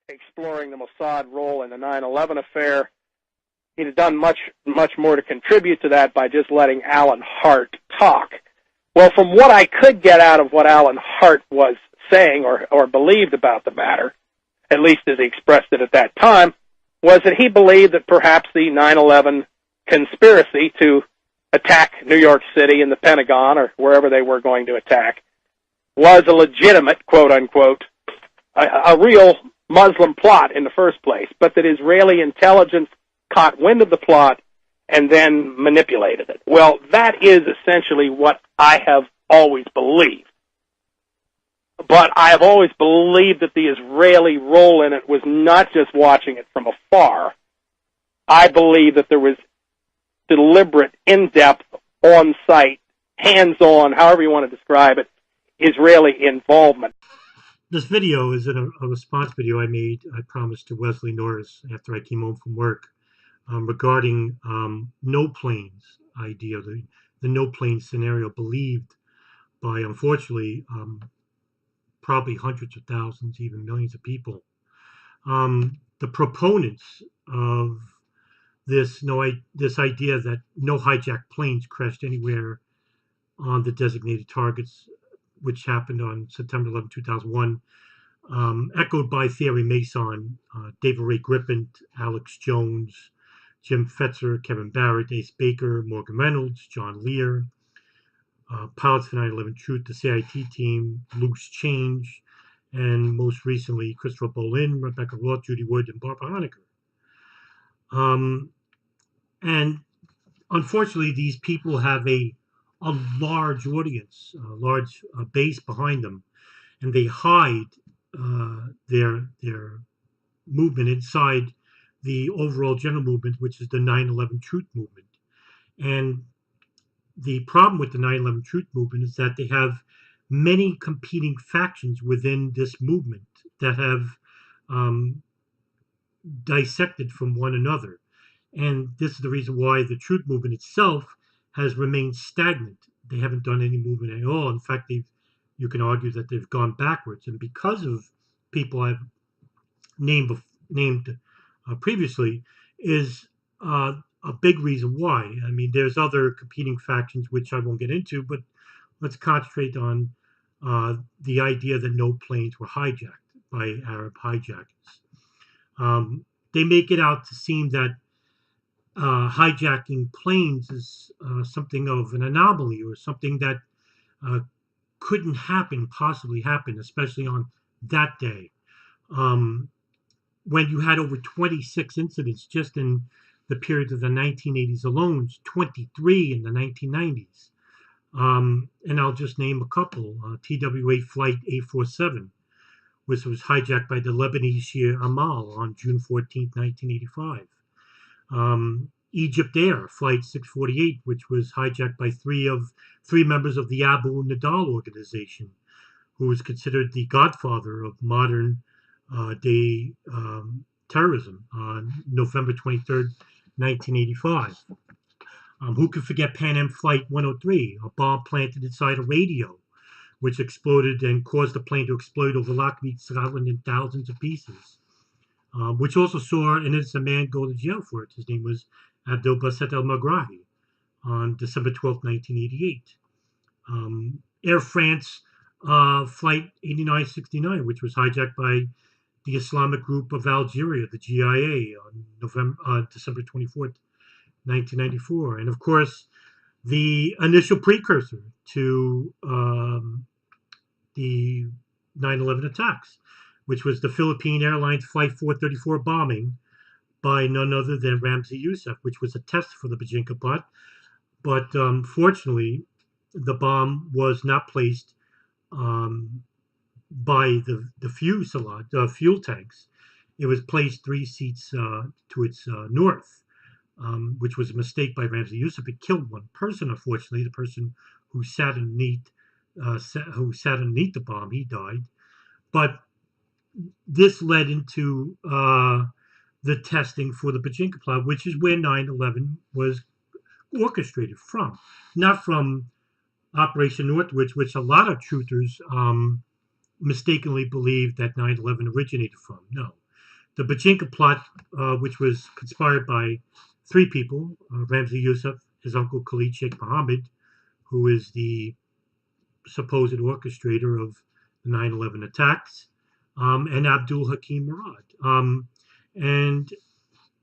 exploring the Mossad role in the 9/11 affair. He'd have done much more to contribute to that by just letting Alan Hart talk. Well, from what I could get out of what Alan Hart was saying or believed about the matter, at least as he expressed it at that time, was that he believed that perhaps the 9/11 conspiracy to attack New York City and the Pentagon or wherever they were going to attack was a legitimate, quote-unquote, a real Muslim plot in the first place, but that Israeli intelligence caught wind of the plot and then manipulated it. Well, that is essentially what I have always believed. But I have always believed that the Israeli role in it was not just watching it from afar. I believe that there was deliberate, in-depth, on-site, hands-on, however you want to describe it, Israeli involvement. This video is a response video I made, I promised, to Wesley Norris after I came home from work regarding no planes idea, the no plane scenario believed by, unfortunately, probably hundreds of thousands, even millions of people. The proponents of this idea that no hijacked planes crashed anywhere on the designated targets, which happened on September 11, 2001, echoed by Thierry Mason, David Ray Griffin, Alex Jones, Jim Fetzer, Kevin Barrett, Ace Baker, Morgan Reynolds, John Lear, pilots for 9/11 Truth, the CIT team, Loose Change, and most recently Christopher Bolin, Rebecca Roth, Judy Wood, and Barbara Honecker. And unfortunately, these people have a large audience, a large base behind them, and they hide their movement inside the overall general movement, which is the 9/11 Truth movement. And the problem with the 9/11 Truth movement is that they have many competing factions within this movement that have dissected from one another. And this is the reason why the Truth movement itself has remained stagnant. They haven't done any movement at all. In fact, you can argue that they've gone backwards. And because of people I've named previously, is a big reason why. I mean, there's other competing factions which I won't get into, but let's concentrate on the idea that no planes were hijacked by Arab hijackers. They make it out to seem that hijacking planes is something of an anomaly or something that couldn't possibly happen, especially on that day. When you had over 26 incidents just in the period of the 1980s alone, 23 in the 1990s. And I'll just name a couple. TWA Flight 847, which was hijacked by the Lebanese Shia Amal on June 14, 1985. Egypt Air Flight 648, which was hijacked by three members of the Abu Nidal organization, who was considered the godfather of modern day terrorism on November 23rd, 1985. Who could forget Pan Am Flight 103, a bomb planted inside a radio, which exploded and caused the plane to explode over Lockheed, Scotland in thousands of pieces, which also saw an innocent man go to jail for it. His name was Abdel Basset El-Magrahi on December 12, 1988. Air France Flight 8969, which was hijacked by the Islamic Group of Algeria, the GIA, on December 24th, 1994. And of course, the initial precursor to the 9/11 attacks, which was the Philippine Airlines Flight 434 bombing by none other than Ramzi Youssef, which was a test for the Bajinka plot. But fortunately, the bomb was not placed by the fuel tanks. It was placed 3 seats to its north, which was a mistake by Ramzi Youssef. It killed one person, unfortunately. The person who sat underneath the bomb, he died. But this led into the testing for the Bajinka plot, which is where 9/11 was orchestrated from, not from Operation Northwich, which a lot of truthers mistakenly believe that 9/11 originated from. No, The Bajinka plot, which was conspired by three people, Ramzi Youssef, his uncle Khalid Sheikh Mohammed, who is the supposed orchestrator of the 9/11 attacks, and Abdul Hakim Murad. And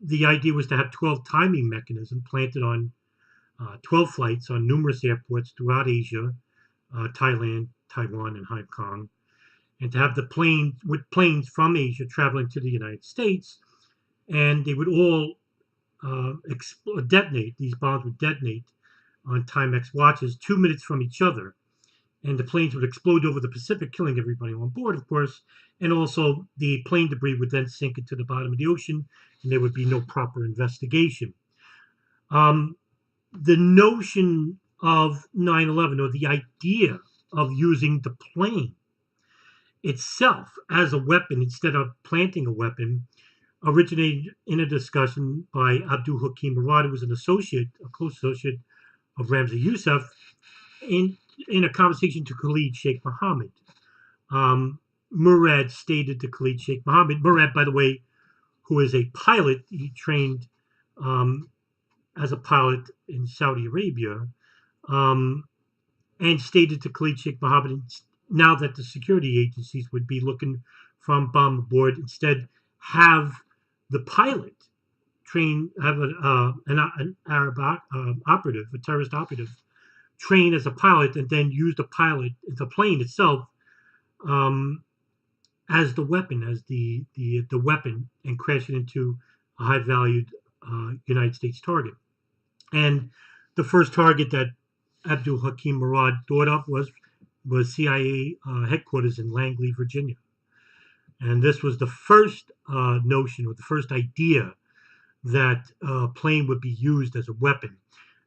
the idea was to have 12 timing mechanisms planted on 12 flights on numerous airports throughout Asia, Thailand, Taiwan, and Hong Kong, and to have the planes from Asia traveling to the United States, and they would all detonate. These bombs would detonate on Timex watches 2 minutes from each other, and the planes would explode over the Pacific, killing everybody on board, of course. And also, the plane debris would then sink into the bottom of the ocean, and there would be no proper investigation. Um, the notion of 9/11, or the idea of using the plane itself as a weapon instead of planting a weapon, originated in a discussion by Abdul Hakim Murad, who was a close associate of Ramzi Youssef, in, in a conversation to Khalid Sheikh Mohammed. Murad stated to Khalid Sheikh Mohammed, Murad, by the way, who is a pilot, he trained um, as a pilot in Saudi Arabia, um, and stated to Khalid Sheikh Mohammed, now that the security agencies would be looking from bomb aboard, instead have the pilot have an Arab operative, a terrorist operative, train as a pilot, and then use the plane itself, um, as the weapon, as the weapon, and crash it into a high valued United States target. And the first target that Abdul Hakim Murad thought of was CIA headquarters in Langley, Virginia. And this was the first notion, or the first idea, that a plane would be used as a weapon.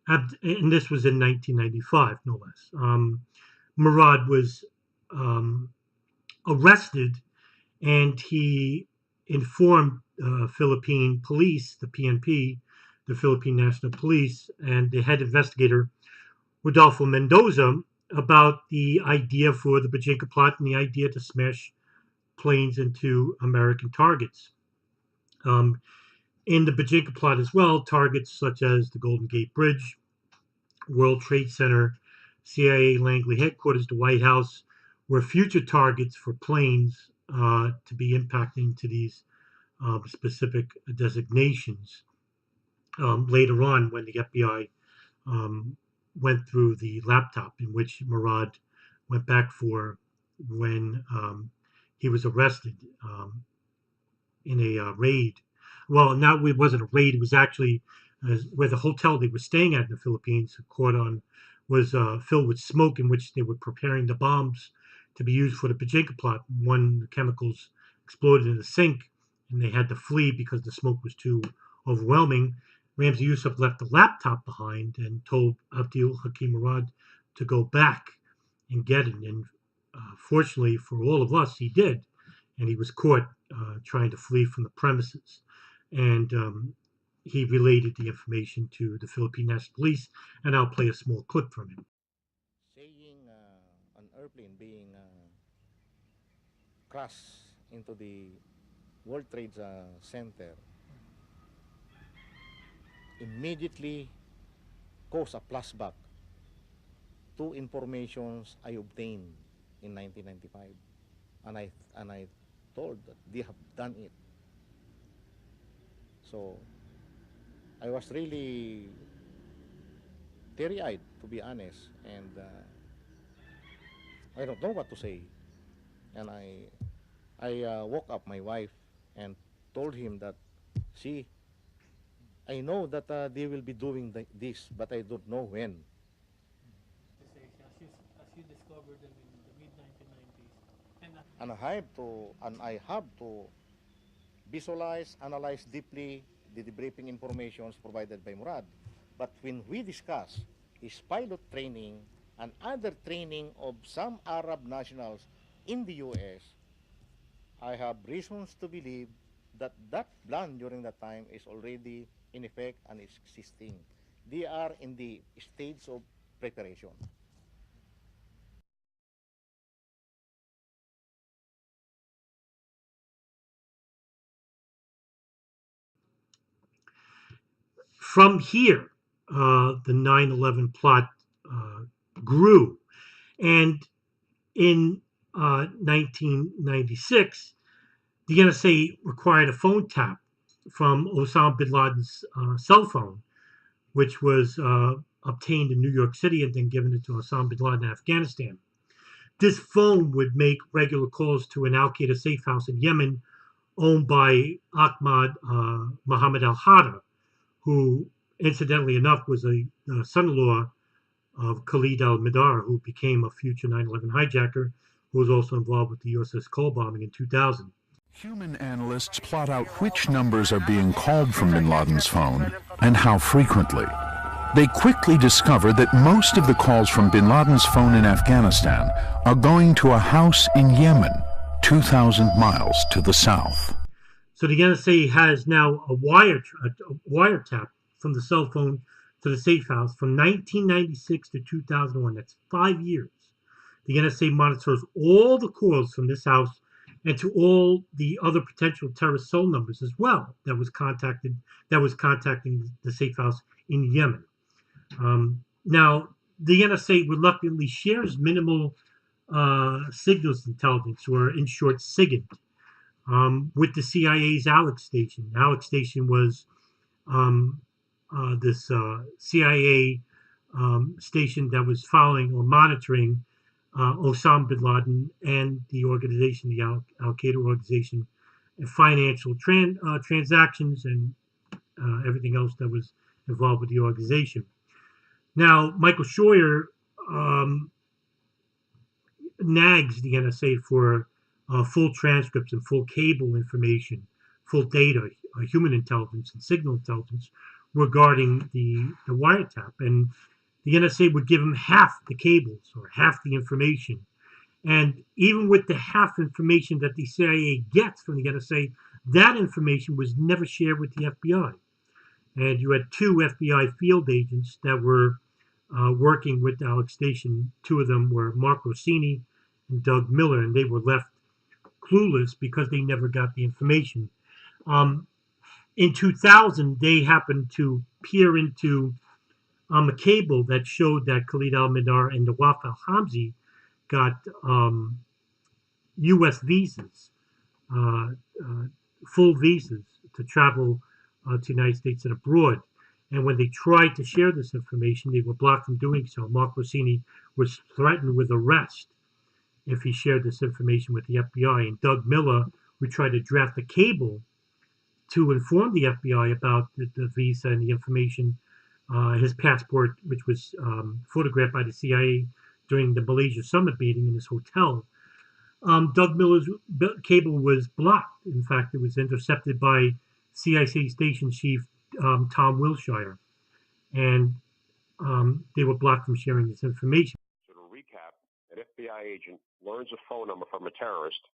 And this was in 1995, no less. Murad was um, arrested, and he informed Philippine police, the PNP, the Philippine National Police, and the head investigator, Rodolfo Mendoza, about the idea for the Bajinka plot and the idea to smash planes into American targets. Um, in the Bajinka plot as well, targets such as the Golden Gate Bridge, World Trade Center, CIA Langley headquarters, the White House, were future targets for planes to be impacting to these specific designations. Later on, when the FBI um, went through the laptop in which Murad went back for when he was arrested in a raid. Well, not it wasn't a raid. It was actually where the hotel they were staying at in the Philippines caught on was filled with smoke, in which they were preparing the bombs to be used for the Pachinko plot. One, the chemicals exploded in the sink, and they had to flee because the smoke was too overwhelming. Ramzi Youssef left the laptop behind and told Abdul Hakim Murad to go back and get it. And fortunately for all of us, he did, and he was caught trying to flee from the premises. And he related the information to the Philippine National Police, and I'll play a small clip from him. Saying an airplane being crashed into the World Trade Center immediately caused a flashback to informations I obtained in 1995, and I told that they have done it. So I was really teary-eyed, to be honest, and I don't know what to say. And I woke up my wife and told him that, see, I know that they will be doing this, but I don't know when. And I have to visualize, analyze deeply the debriefing informations provided by Murad. But when we discuss his pilot training and other training of some Arab nationals in the U.S., I have reasons to believe that that plan during that time is already in effect and is existing. They are in the stage of preparation. from here, the 9/11 plot grew. And in 1996, the NSA required a phone tap from Osama bin Laden's cell phone, which was obtained in New York City and then given it to Osama bin Laden in Afghanistan. This phone would make regular calls to an Al-Qaeda safe house in Yemen owned by Ahmad Mohammed al-Hada, who, incidentally enough, was a son-in-law of Khalid al-Mihdhar, who became a future 9/11 hijacker, who was also involved with the USS Cole bombing in 2000. Human analysts plot out which numbers are being called from bin Laden's phone and how frequently. They quickly discover that most of the calls from bin Laden's phone in Afghanistan are going to a house in Yemen, 2,000 miles to the south. So the NSA has now a wiretap from the cell phone to the safe house from 1996 to 2001. That's 5 years. The NSA monitors all the calls from this house and to all the other potential terrorist cell numbers as well that was contacting the safe house in Yemen. Now, the NSA reluctantly shares minimal signals intelligence, or in short, SIGINT, with the CIA's Alex station. Alex station was this CIA station that was following or monitoring Osama bin Laden and the organization, the Al-Qaeda organization, and financial transactions and everything else that was involved with the organization. Now, Michael Scheuer nags the NSA for full transcripts and full cable information, full data, human intelligence and signal intelligence regarding the wiretap. And the NSA would give him half the cables or half the information. And even with the half information that the CIA gets from the NSA, that information was never shared with the FBI. And you had 2 FBI field agents that were working with Alex Station. 2 of them were Mark Rossini and Doug Miller, and they were left clueless because they never got the information. In 2000, they happened to peer into a cable that showed that Khalid al-Mihdhar and Nawaf al-Hamzi got U.S. visas, full visas to travel to the United States and abroad. And when they tried to share this information, they were blocked from doing so. Mark Rossini was threatened with arrest if he shared this information with the FBI. And Doug Miller, who tried to draft a cable to inform the FBI about the visa and the information, his passport, which was photographed by the CIA during the Malaysia summit meeting in his hotel. Doug Miller's cable was blocked. In fact, it was intercepted by CIC station chief Tom Wilshire, and they were blocked from sharing this information. So to recap, an FBI agent learns a phone number from a terrorist.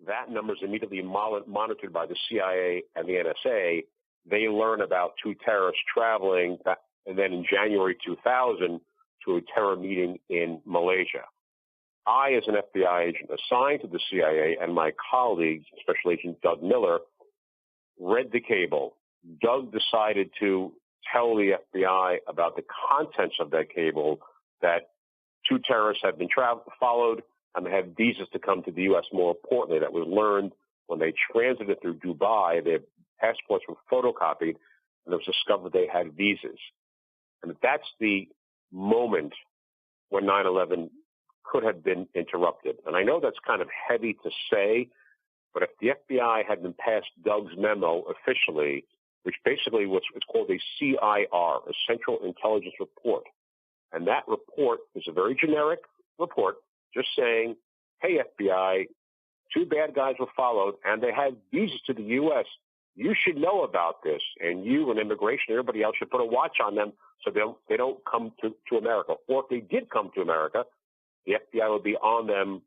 That number is immediately monitored by the CIA and the NSA. They learn about 2 terrorists traveling, and then in January 2000, to a terror meeting in Malaysia. I, as an FBI agent assigned to the CIA, and my colleague, Special Agent Doug Miller, read the cable. Doug decided to tell the FBI about the contents of that cable, that 2 terrorists had been followed and they had visas to come to the U.S. More importantly, that was learned when they transited through Dubai, their passports were photocopied, and it was discovered they had visas. And that's the moment when 9/11 could have been interrupted. And I know that's kind of heavy to say, but if the FBI had been passed Doug's memo officially, which basically was it's called a CIR, a Central Intelligence Report, and that report is a very generic report, just saying, hey, FBI, 2 bad guys were followed, and they had visas to the U.S. You should know about this, and you and immigration and everybody else should put a watch on them so they don't come to America. Or if they did come to America, the FBI would be on them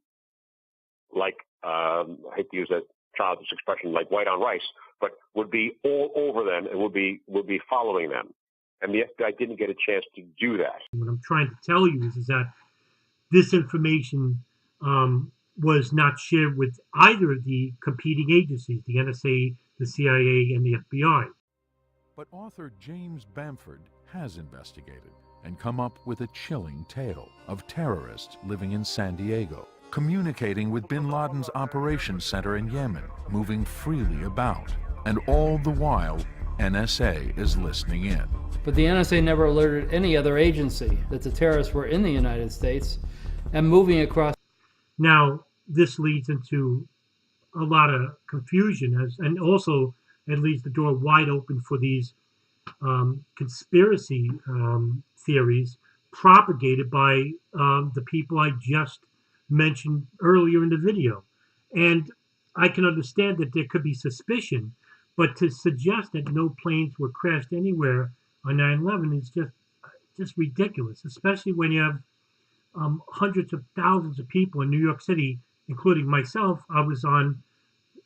like, I hate to use that childish expression, like white on rice, but would be all over them and would be following them. And the FBI didn't get a chance to do that. What I'm trying to tell you is that this information was not shared with either of the competing agencies, the NSA, the CIA, and the FBI. But author James Bamford has investigated and come up with a chilling tale of terrorists living in San Diego, communicating with bin Laden's operations center in Yemen, moving freely about, and all the while, NSA is listening in. But the NSA never alerted any other agency that the terrorists were in the United States and moving across. Now, this leads into a lot of confusion, and also it leaves the door wide open for these conspiracy theories propagated by the people I just mentioned earlier in the video. And I can understand that there could be suspicion, but to suggest that no planes were crashed anywhere on 9/11 is just ridiculous, especially when you have hundreds of thousands of people in New York City, including myself. I was on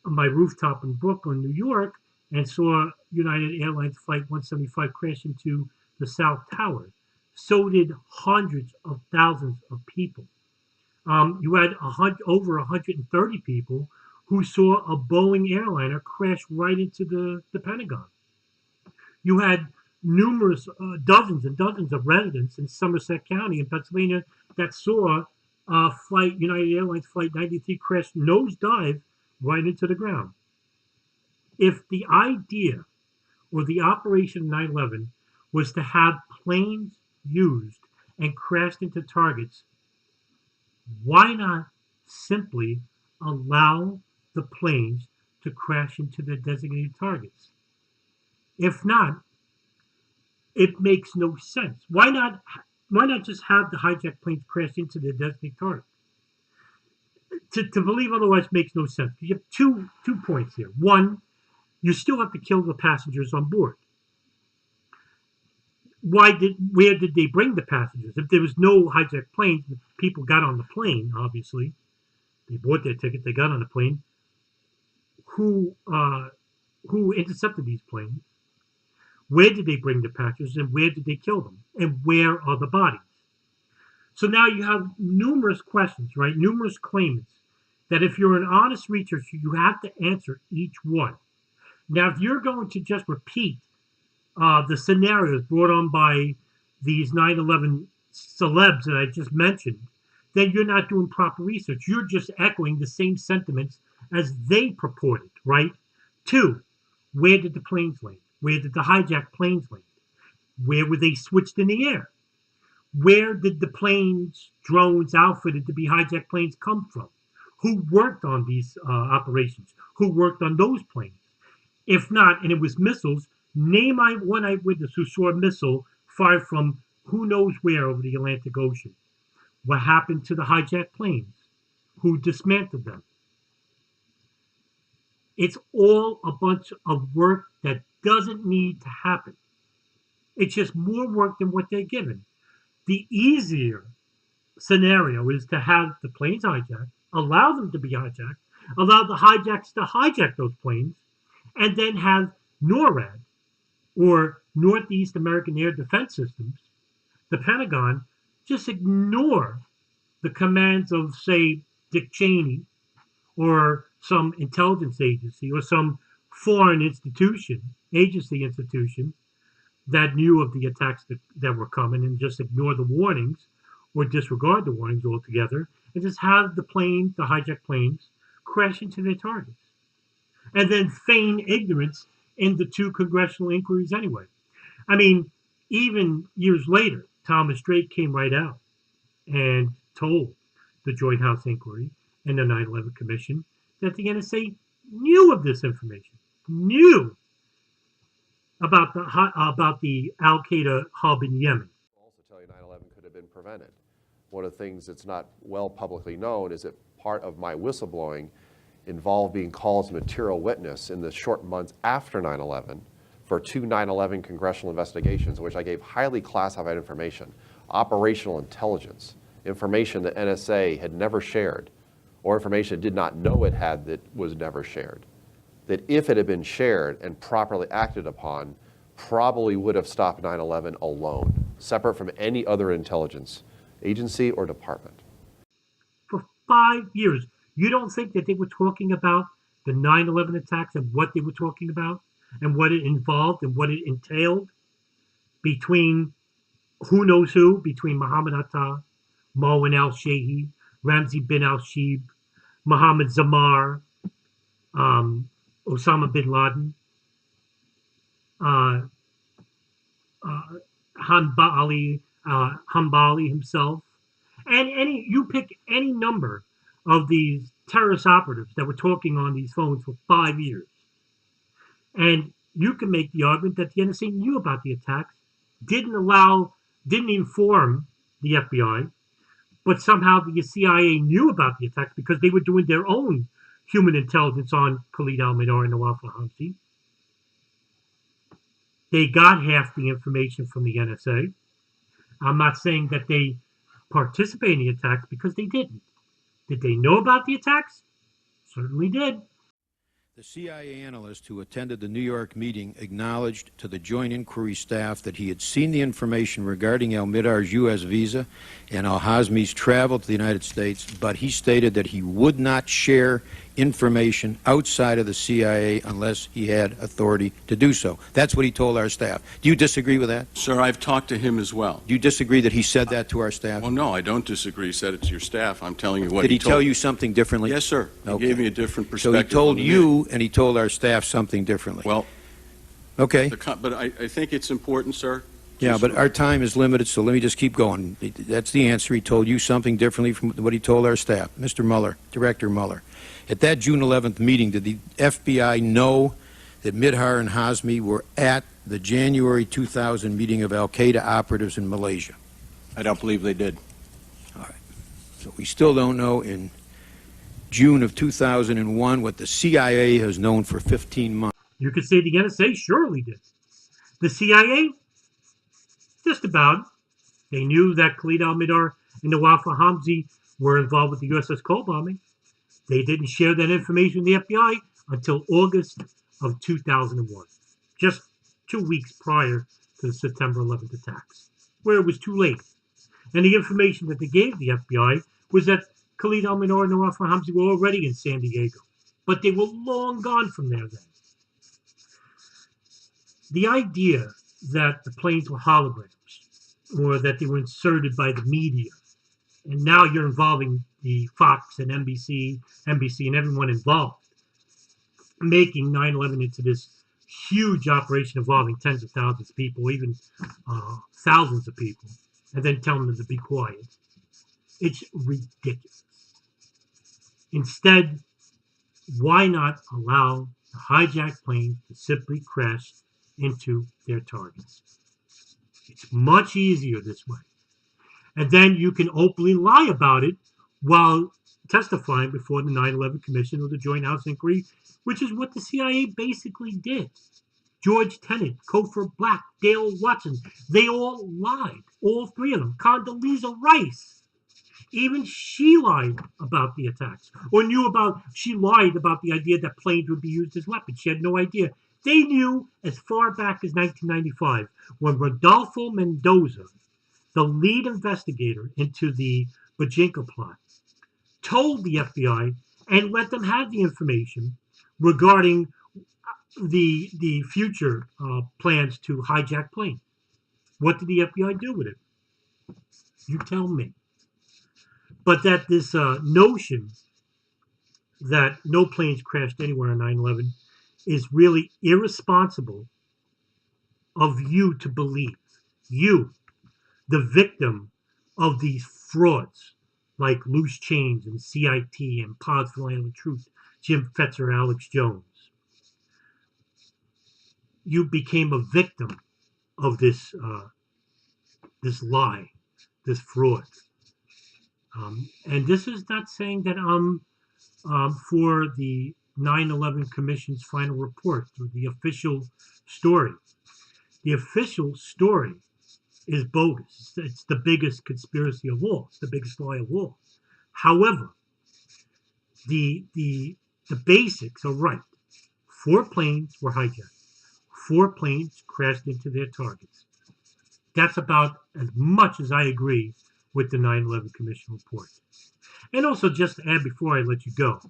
my rooftop in Brooklyn, New York, and saw United Airlines Flight 175 crash into the South Tower. So did hundreds of thousands of people. You had over 130 people who saw a Boeing airliner crash right into the Pentagon. You had numerous, dozens and dozens of residents in Somerset County in Pennsylvania that saw United Airlines Flight 93 crash nosedive right into the ground. If the idea or the operation of 9/11 was to have planes used and crashed into targets, why not simply allow the planes to crash into their designated targets? If not, it makes no sense. Why not just have the hijacked planes crash into their designated target? To believe otherwise makes no sense. You have two points here. One, you still have to kill the passengers on board. Where did they bring the passengers? If there was no hijacked planes, people got on the plane, obviously. They bought their ticket, they got on the plane. Who intercepted these planes? Where did they bring the passengers, and where did they kill them? And where are the bodies? So now you have numerous questions, right? Numerous claimants that if you're an honest researcher, you have to answer each one. Now, if you're going to just repeat the scenarios brought on by these 9/11 celebs that I just mentioned, then you're not doing proper research. You're just echoing the same sentiments as they purported, right? Two, where did the planes land? Where did the hijacked planes land? Where were they switched in the air? Where did the planes, drones outfitted to be hijacked planes come from? Who worked on these operations? Who worked on those planes? If not, and it was missiles, name one eyewitness who saw a missile fired from who knows where over the Atlantic Ocean. What happened to the hijacked planes? Who dismantled them? It's all a bunch of work that doesn't need to happen. It's just more work than what they're given. The easier scenario is to have the planes hijacked, allow them to be hijacked, allow the hijacks to hijack those planes, and then have NORAD, or Northeast American Air Defense Systems, the Pentagon, just ignore the commands of, say, Dick Cheney, or some intelligence agency, or some foreign agency institution that knew of the attacks that were coming, and just ignore the warnings or disregard the warnings altogether, and just have the hijacked planes, crash into their targets. And then feign ignorance in the two congressional inquiries anyway. I mean, even years later, Thomas Drake came right out and told the Joint House Inquiry and the 9/11 Commission that the NSA knew of this information, knew about the Al-Qaeda hub in Yemen. I'll also tell you 9/11 could have been prevented. One of the things that's not well publicly known is that part of my whistleblowing involved being called as a material witness in the short months after 9/11 for 2 9/11 congressional investigations in which I gave highly classified information, operational intelligence, information that NSA had never shared, or information it did not know it had that was never shared. That if it had been shared and properly acted upon, probably would have stopped 9/11 alone, separate from any other intelligence agency or department. For 5 years, you don't think that they were talking about the 9/11 attacks and what they were talking about? and what it involved and what it entailed between who knows who, between Muhammad Atta, Marwan al-Shehi, Ramzi bin al-Shib, Muhammad Zamar, Osama bin Laden, uh, Hanbali himself, and you pick any number of these terrorist operatives that were talking on these phones for 5 years, and you can make the argument that the NSA knew about the attacks, didn't inform the FBI, but somehow the CIA knew about the attacks because they were doing their own human intelligence on Khalid al-Mihdhar and Nawaf al-Hamsi. They got half the information from the NSA. I'm not saying that they participated in the attacks because they didn't. Did they know about the attacks? Certainly did. The CIA analyst who attended the New York meeting acknowledged to the Joint Inquiry staff that he had seen the information regarding al-Mihdhar's U.S. visa and al-Hazmi's travel to the United States, but he stated that he would not share information outside of the CIA unless he had authority to do so. That's what he told our staff. Do you disagree with that? Sir, I've talked to him as well. Do you disagree that he said that to our staff? Well, no, I don't disagree. He said it to your staff. I'm telling you what Did he told tell me. you something differently? Yes, sir. He Okay. gave me a different So perspective. he told on the you matter. and he told our staff something differently. Well, okay. but I think it's important, sir. Yeah, Just- but our time is limited, so let me just keep going. That's the answer. He told you something differently from what he told our staff. Mr. Mueller, Director Mueller, at that June 11th meeting, did the FBI know that Mihdhar and Hazmi were at the January 2000 meeting of al-Qaeda operatives in Malaysia? I don't believe they did. All right. So we still don't know in June of 2001 what the CIA has known for 15 months. You could say the NSA surely did. The CIA, just about. They knew that Khalid al-Mihdhar and Nawaf al-Hamsi were involved with the USS Cole bombing. They didn't share that information with the FBI until August of 2001, just 2 weeks prior to the September 11th attacks, where it was too late. And the information that they gave the FBI was that Khalid al-Mihdhar and Nawaf al-Hamsi were already in San Diego, but they were long gone from there then. The idea that the planes were holograms or that they were inserted by the media, and now you're involving the Fox and NBC, and everyone involved, making 9/11 into this huge operation involving tens of thousands of people, even thousands of people, and then telling them to be quiet. It's ridiculous. Instead, why not allow the hijacked planes to simply crash into their targets? It's much easier this way. And then you can openly lie about it while testifying before the 9/11 Commission or the Joint House Inquiry, which is what the CIA basically did. George Tenet, Cofer Black, Dale Watson, they all lied. All three of them. Condoleezza Rice, even she lied about the attacks. She lied about the idea that planes would be used as weapons. She had no idea. They knew as far back as 1995 when Rodolfo Mendoza, the lead investigator into the Bajinka plot, told the FBI and let them have the information regarding the future plans to hijack planes. What did the FBI do with it? You tell me. But that this notion that no planes crashed anywhere on 9/11 is really irresponsible of you to believe. You, the victim of these frauds like Loose Chains and CIT and Pods for Land of Truth, Jim Fetzer, Alex Jones. You became a victim of this lie, this fraud. And this is not saying that I'm for the 9/11 Commission's final report or the official story. The official story is bogus. It's the biggest conspiracy of all. It's the biggest lie of all. However, the basics are right. 4 planes were hijacked. 4 planes crashed into their targets. That's about as much as I agree with the 9/11 Commission report. And also, just to add before I let you go,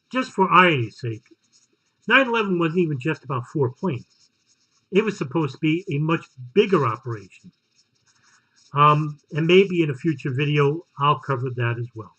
just for irony's sake, 9/11 wasn't even just about 4 planes. It was supposed to be a much bigger operation. And maybe in a future video, I'll cover that as well.